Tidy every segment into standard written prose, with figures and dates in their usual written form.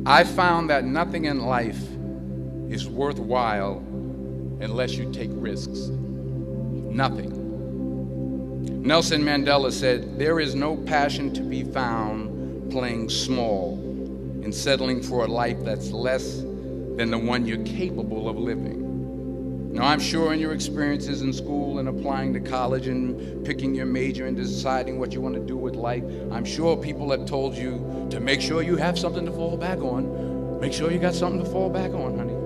I found that nothing in life is worthwhile unless you take risks. Nothing. Nelson Mandela said, "There is no passion to be found playing small and settling for a life that's less than the one you're capable of living." Now, I'm sure in your experiences in school and applying to college and picking your major and deciding what you want to do with life, I'm sure people have told you to make sure you have something to fall back on. Make sure you got something to fall back on, honey.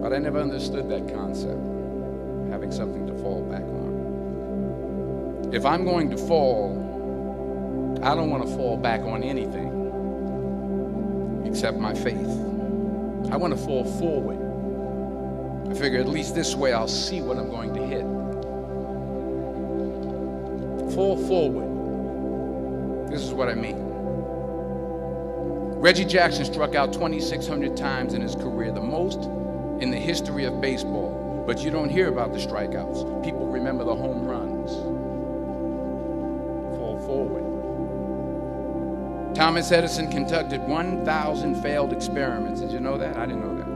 But I never understood that concept, having something to fall back on. If I'm going to fall, I don't want to fall back on anything except my faith. I want to fall forward. I figure at least this way I'll see what I'm going to hit. Fall forward. This is what I mean. Reggie Jackson struck out 2,600 times in his career, the most in the history of baseball. But you don't hear about the strikeouts. People remember the home runs. Fall forward. Thomas Edison conducted 1,000 failed experiments. Did you know that? I didn't know that.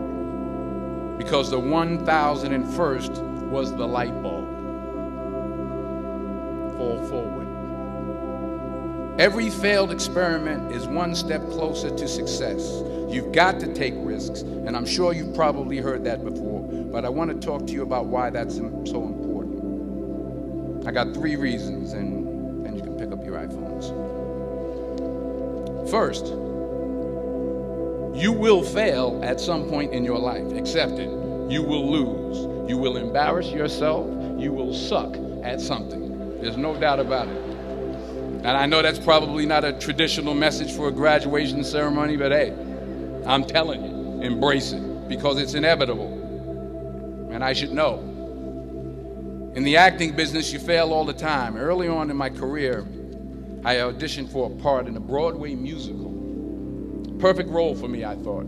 Because the 1,001st was the light bulb. Fall forward. Every failed experiment is one step closer to success. You've got to take risks, and I'm sure you've probably heard that before, but I want to talk to you about why that's so important. I got 3 reasons, and then you can pick up your iPhones. First, you will fail at some point in your life. Accept it. You will lose. You will embarrass yourself. You will suck at something. There's no doubt about it. And I know that's probably not a traditional message for a graduation ceremony, but hey, I'm telling you, embrace it, because it's inevitable. And I should know. In the acting business, you fail all the time. Early on in my career, I auditioned for a part in a Broadway musical. Perfect role for me, I thought,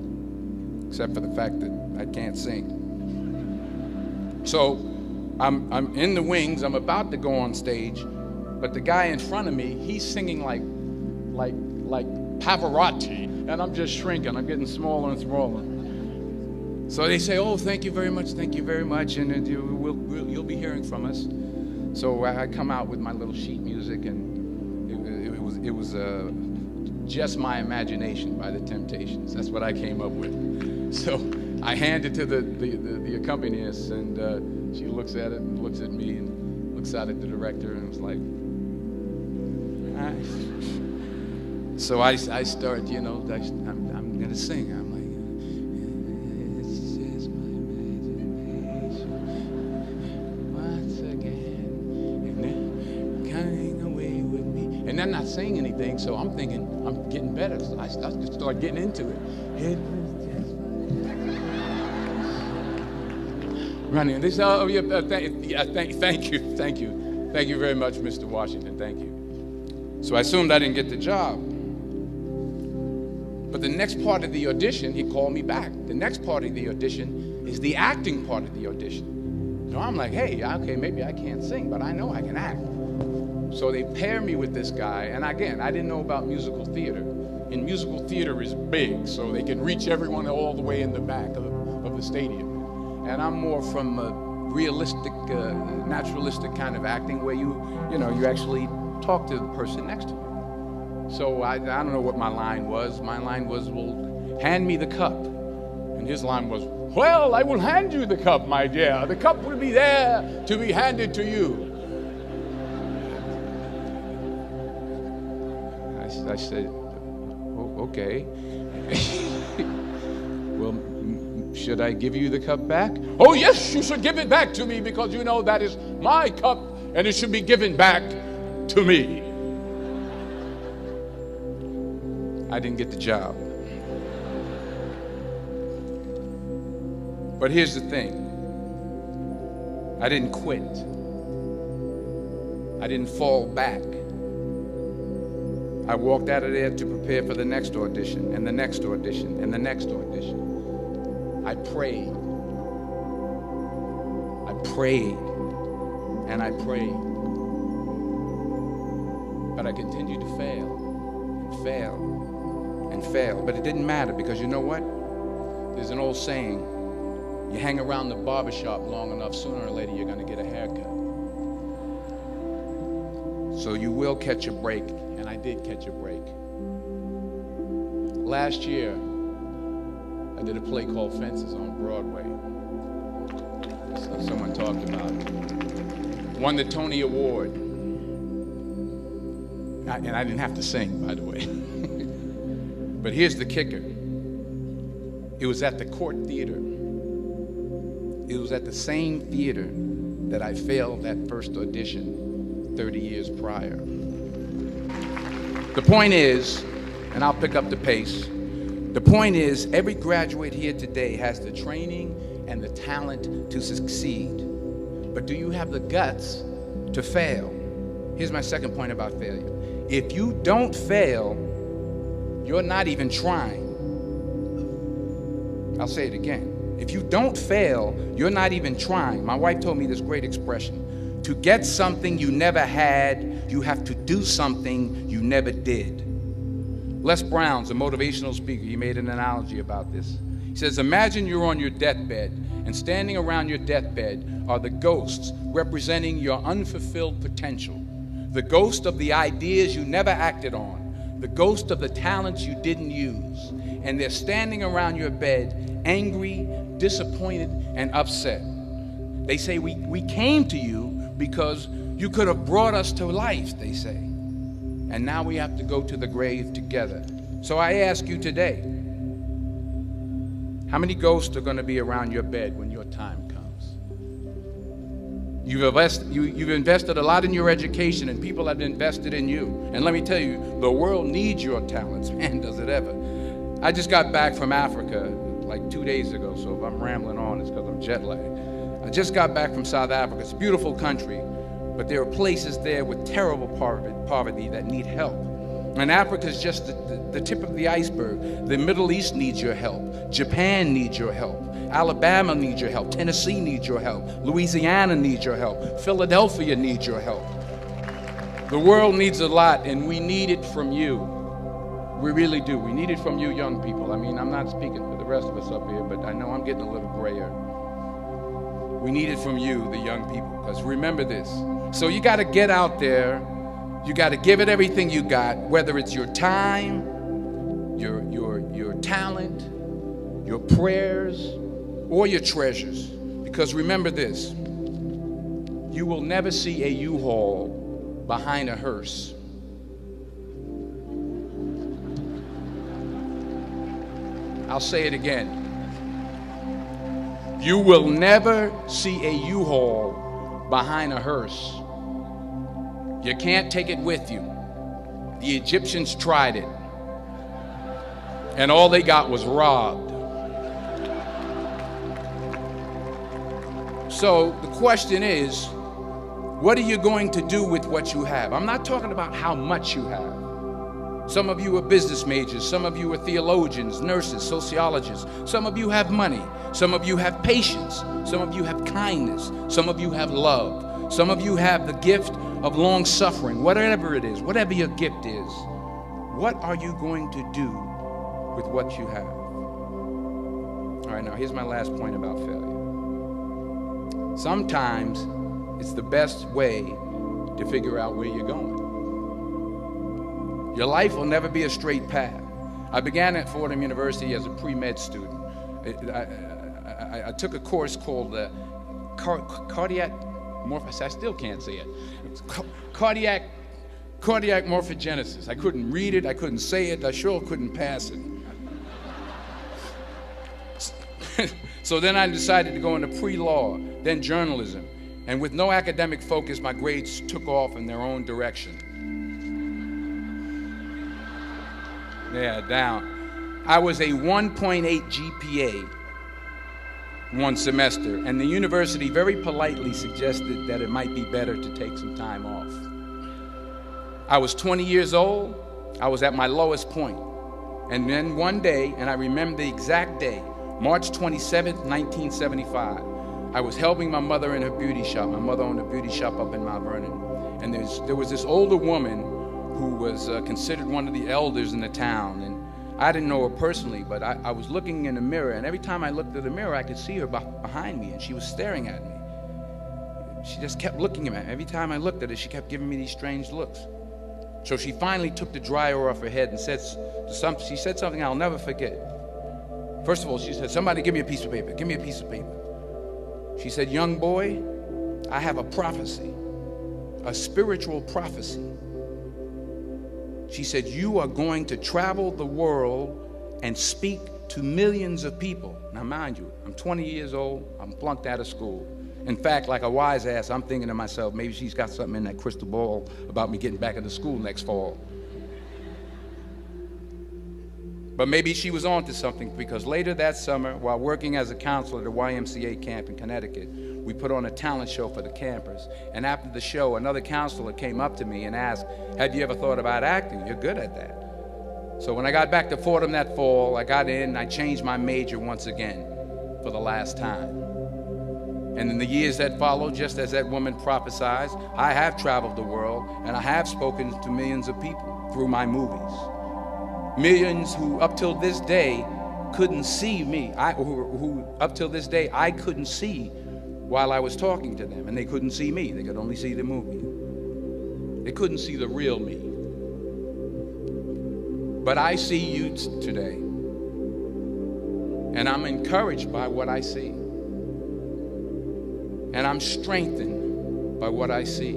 except for the fact that I can't sing. So I'm in the wings. I'm about to go on stage, but the guy in front of me, he's singing like Pavarotti, and I'm just shrinking. I'm getting smaller and smaller. So they say, "Oh, thank you very much, and you'll be hearing from us." So I come out with my little sheet music, and it was Just My Imagination by the Temptations. That's what I came up with. So I hand it to the accompanist, and she looks at it and looks at me and looks out at the director and was like, "All right." So I start, I'm going to sing. I'm like, "It's just my imagination once again, and they're coming away with me." And they're not saying anything, so I'm thinking I'm getting better. So I start getting into it. Running. They say, "Oh, yeah, thank you very much, Mr. Washington. Thank you." So I assumed I didn't get the job. But the next part of the audition, he called me back. The next part of the audition is the acting part of the audition. So I'm like, "Hey, okay, maybe I can't sing, but I know I can act." So they pair me with this guy, and again, I didn't know about musical theater. And musical theater is big, so they can reach everyone all the way in the back of the stadium. And I'm more from a realistic, naturalistic kind of acting where you actually talk to the person next to you. So I don't know what my line was. My line was, "Well, hand me the cup." And his line was, "Well, I will hand you the cup, my dear. The cup will be there to be handed to you." I said, "Oh, okay." "Well, should I give you the cup back?" "Oh, yes, you should give it back to me, because you know that is my cup and it should be given back to me." I didn't get the job. But here's the thing. I didn't quit. I didn't fall back. I walked out of there to prepare for the next audition, and the next audition, and the next audition. I prayed. I prayed. And I prayed. But I continued to fail, and fail, and didn't fail, but it didn't matter because you know what? There's an old saying, you hang around the barbershop long enough, sooner or later you're going to get a haircut. So you will catch a break, and I did catch a break. Last year, I did a play called Fences on Broadway. So someone talked about it. Won the Tony Award. And I didn't have to sing, by the way. But here's the kicker. It was at the Court Theater. It was at the same theater that I failed that first audition 30 years prior. The point is, and I'll pick up the pace, the point is every graduate here today has the training and the talent to succeed. But do you have the guts to fail? Here's my second point about failure. If you don't fail, you're not even trying. I'll say it again. If you don't fail, you're not even trying. My wife told me this great expression. To get something you never had, you have to do something you never did. Les Brown's a motivational speaker. He made an analogy about this. He says, imagine you're on your deathbed, and standing around your deathbed are the ghosts representing your unfulfilled potential. The ghost of the ideas you never acted on. The ghost of the talents you didn't use. And they're standing around your bed, angry, disappointed, and upset. They say, we came to you because you could have brought us to life, they say. And now we have to go to the grave together. So I ask you today, how many ghosts are going to be around your bed when your time comes? You've invested a lot in your education, and people have invested in you. And let me tell you, the world needs your talents. Man, does it ever. I just got back from Africa like 2 days ago, so if I'm rambling on, it's because I'm jet lagged. I just got back from South Africa. It's a beautiful country, but there are places there with terrible poverty that need help. And Africa is just the tip of the iceberg. The Middle East needs your help. Japan needs your help. Alabama needs your help. Tennessee needs your help. Louisiana needs your help. Philadelphia needs your help. The world needs a lot, and we need it from you. We really do. We need it from you young people. I mean, I'm not speaking for the rest of us up here, but I know I'm getting a little grayer. We need it from you, the young people, because remember this. So you got to get out there. You got to give it everything you got, whether it's your time, your talent, your prayers, or your treasures. Because remember this, you will never see a U-Haul behind a hearse. I'll say it again. You will never see a U-Haul behind a hearse. You can't take it with you. The Egyptians tried it, and all they got was robbed. So the question is, what are you going to do with what you have? I'm not talking about how much you have. Some of you are business majors. Some of you are theologians, nurses, sociologists. Some of you have money. Some of you have patience. Some of you have kindness. Some of you have love. Some of you have the gift of long suffering. Whatever it is, whatever your gift is, what are you going to do with what you have? All right, now here's my last point about failure. Sometimes it's the best way to figure out where you're going. Your life will never be a straight path. I began at Fordham University as a pre-med student. I took a course called cardiac morphogenesis. I still can't say it. Cardiac morphogenesis. I couldn't read it. I couldn't say it. I sure couldn't pass it. So then I decided to go into pre-law, then journalism. And with no academic focus, my grades took off in their own direction. Yeah, down. I was a 1.8 GPA one semester, and the university very politely suggested that it might be better to take some time off. I was 20 years old. I was at my lowest point. And then one day, and I remember the exact day, March 27th, 1975, I was helping my mother in her beauty shop. My mother owned a beauty shop up in Mount Vernon. And there was this older woman who was considered one of the elders in the town. And I didn't know her personally, but I was looking in the mirror, and every time I looked at the mirror, I could see her behind me, and she was staring at me. She just kept looking at me. Every time I looked at her, she kept giving me these strange looks. So she finally took the dryer off her head and she said something I'll never forget. First of all, she said, "Somebody give me a piece of paper. Give me a piece of paper." She said, "Young boy, I have a prophecy, a spiritual prophecy." She said, "You are going to travel the world and speak to millions of people." Now, mind you, I'm 20 years old. I'm flunked out of school. In fact, like a wise ass, I'm thinking to myself, maybe she's got something in that crystal ball about me getting back into school next fall. But maybe she was on to something, because later that summer, while working as a counselor at a YMCA camp in Connecticut, we put on a talent show for the campers. And after the show, another counselor came up to me and asked, "Have you ever thought about acting? You're good at that." So when I got back to Fordham that fall, I got in and I changed my major once again for the last time. And in the years that followed, just as that woman prophesied, I have traveled the world and I have spoken to millions of people through my movies. Millions who up till this day couldn't see me, who up till this day I couldn't see while I was talking to them, and they couldn't see me. They could only see the movie. They couldn't see the real me. But I see you today, and I'm encouraged by what I see. And I'm strengthened by what I see.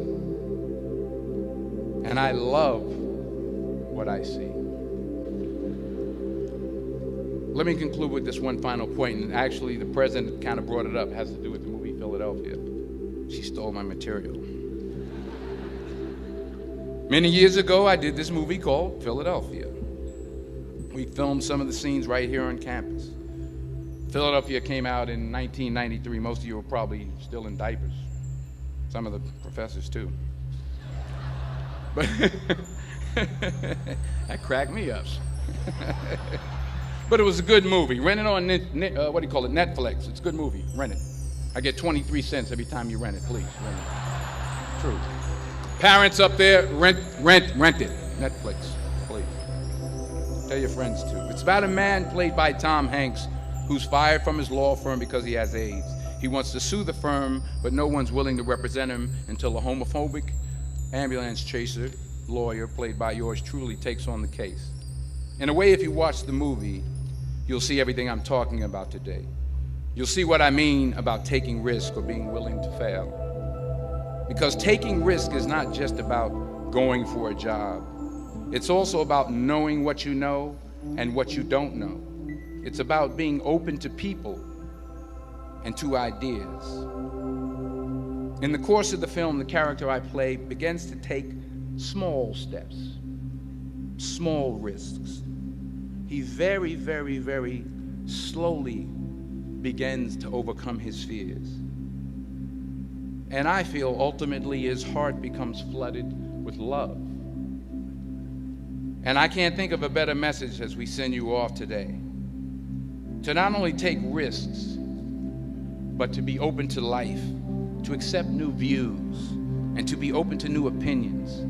And I love what I see. Let me conclude with this one final point, and actually the president kind of brought it up. It has to do with the movie Philadelphia. She stole my material. Many years ago, I did this movie called Philadelphia. We filmed some of the scenes right here on campus. Philadelphia came out in 1993. Most of you were probably still in diapers. Some of the professors too. But that cracked me up. But it was a good movie. Rent it on Netflix. It's a good movie. Rent it. I get 23 cents every time you rent it. Please, rent it. True. Parents up there, rent it. Netflix, please. Tell your friends too. It's about a man played by Tom Hanks who's fired from his law firm because he has AIDS. He wants to sue the firm, but no one's willing to represent him until a homophobic ambulance chaser lawyer, played by yours truly, takes on the case. In a way, if you watch the movie, you'll see everything I'm talking about today. You'll see what I mean about taking risk or being willing to fail. Because taking risk is not just about going for a job. It's also about knowing what you know and what you don't know. It's about being open to people and to ideas. In the course of the film, the character I play begins to take small steps, small risks. He very, very, very slowly begins to overcome his fears. And I feel ultimately his heart becomes flooded with love. And I can't think of a better message as we send you off today. To not only take risks, but to be open to life, to accept new views, and to be open to new opinions,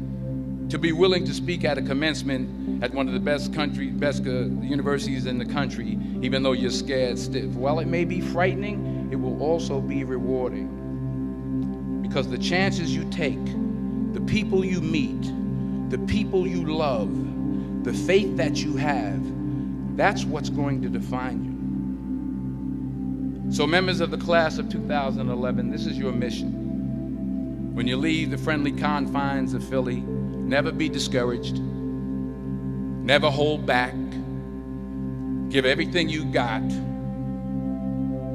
to be willing to speak at a commencement at one of the best universities in the country, even though you're scared stiff. While it may be frightening, it will also be rewarding. Because the chances you take, the people you meet, the people you love, the faith that you have, that's what's going to define you. So members of the class of 2011, this is your mission. When you leave the friendly confines of Philly, never be discouraged, never hold back, give everything you got.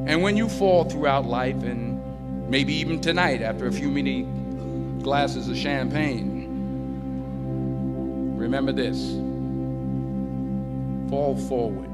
And when you fall throughout life, and maybe even tonight after a few many glasses of champagne, remember this: fall forward.